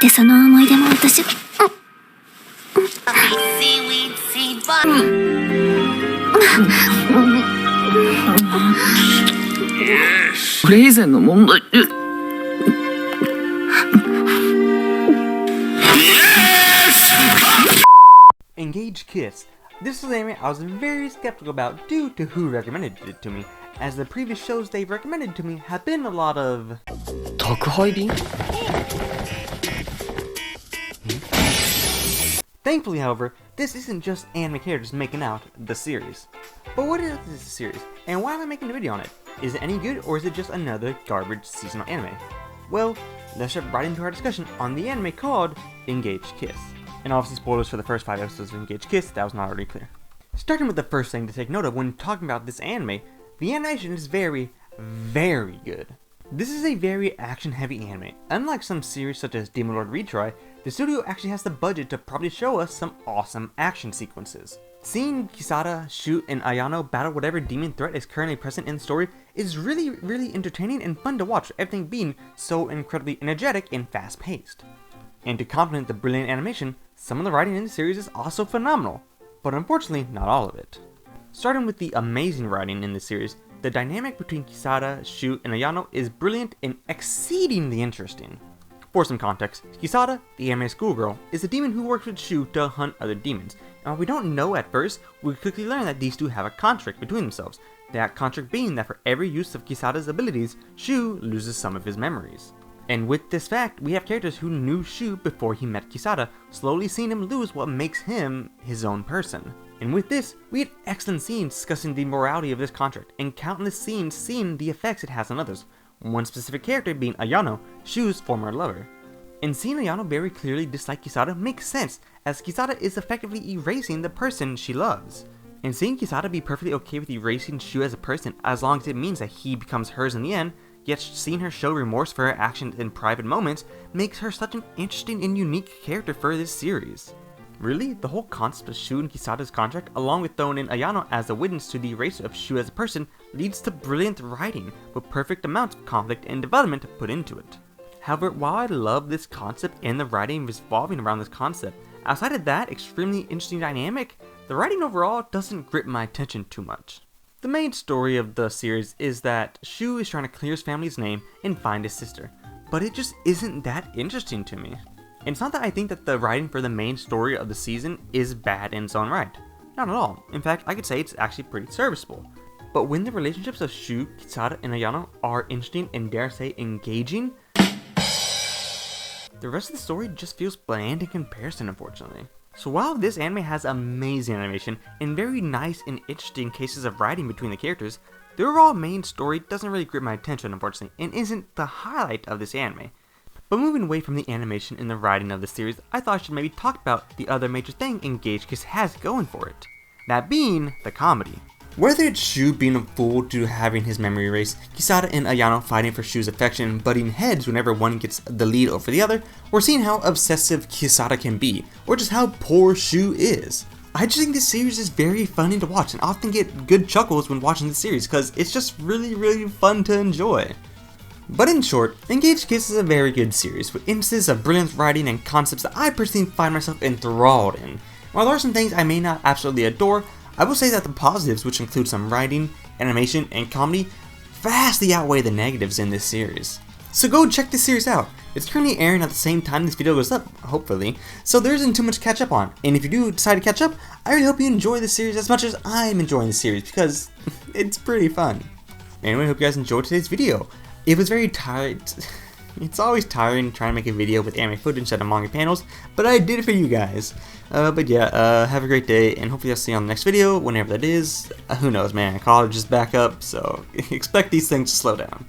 てその思い出も私は。これ以前の問題。Engage Kiss. This is an anime I was very skeptical about due to who recommended it to me, as the previous shows they've recommended to me have been a lot of... 宅配便? Thankfully, however, this isn't just anime characters making out the series. But what is this series, and why am I making a video on it? Is it any good, or is it just another garbage seasonal anime? Well, let's jump right into our discussion on the anime called Engage Kiss. And obviously spoilers for the first 5 episodes of Engage Kiss, that was not already clear. Starting with the first thing to take note of when talking about this anime, the animation is very, very good. This is a very action-heavy anime. Unlike some series such as Demon Lord Retry, the studio actually has the budget to probably show us some awesome action sequences. Seeing Kisada, Shu, and Ayano battle whatever demon threat is currently present in the story is really entertaining and fun to watch, everything being so incredibly energetic and fast-paced. And to complement the brilliant animation, some of the writing in the series is also phenomenal, but unfortunately not all of it. Starting with the amazing writing in the series, the dynamic between Kisada, Shu, and Ayano is brilliant and exceedingly interesting. For some context, Kisada, the anime schoolgirl, is a demon who works with Shu to hunt other demons, and while we don't know at first, we quickly learn that these two have a contract between themselves, that contract being that for every use of Kisada's abilities, Shu loses some of his memories. And with this fact, we have characters who knew Shu before he met Kisada, slowly seeing him lose what makes him his own person. And with this, we had excellent scenes discussing the morality of this contract, and countless scenes seeing the effects it has on others, one specific character being Ayano, Shu's former lover. And seeing Ayano very clearly dislike Kisada makes sense, as Kisada is effectively erasing the person she loves. And seeing Kisada be perfectly okay with erasing Shu as a person, as long as it means that he becomes hers in the end, yet seeing her show remorse for her actions in private moments makes her such an interesting and unique character for this series. Really, the whole concept of Shu and Kisada's contract, along with throwing in Ayano as a witness to the erasure of Shu as a person, leads to brilliant writing, with perfect amounts of conflict and development put into it. However, while I love this concept and the writing revolving around this concept, outside of that extremely interesting dynamic, the writing overall doesn't grip my attention too much. The main story of the series is that Shu is trying to clear his family's name and find his sister, but it just isn't that interesting to me. And it's not that I think that the writing for the main story of the season is bad in its own right. Not at all. In fact, I could say it's actually pretty serviceable. But when the relationships of Shu, Kisada, and Ayano are interesting and dare say engaging, the rest of the story just feels bland in comparison, unfortunately. So while this anime has amazing animation and very nice and interesting cases of writing between the characters, the overall main story doesn't really grip my attention, unfortunately, and isn't the highlight of this anime. But moving away from the animation and the writing of the series, I thought I should maybe talk about the other major thing Engage Kiss has going for it. That being the comedy. Whether it's Shu being a fool due to having his memory erased, Kisada and Ayano fighting for Shu's affection and butting heads whenever one gets the lead over the other, or seeing how obsessive Kisada can be, or just how poor Shu is. I just think this series is very funny to watch and often get good chuckles when watching the series because it's just really fun to enjoy. But in short, Engage Kiss is a very good series with instances of brilliant writing and concepts that I personally find myself enthralled in. While there are some things I may not absolutely adore, I will say that the positives, which include some writing, animation, and comedy, vastly outweigh the negatives in this series. So go check this series out. It's currently airing at the same time this video goes up, hopefully, so there isn't too much to catch up on. And if you do decide to catch up, I really hope you enjoy this series as much as I'm enjoying the series, because it's pretty fun. Anyway, I hope you guys enjoyed today's video. It was very tired. It's always tiring trying to make a video with anime footage instead of manga panels, but I did it for you guys. But yeah, have a great day, and hopefully I'll see you on the next video, whenever that is. Who knows, man, college is back up, so expect these things to slow down.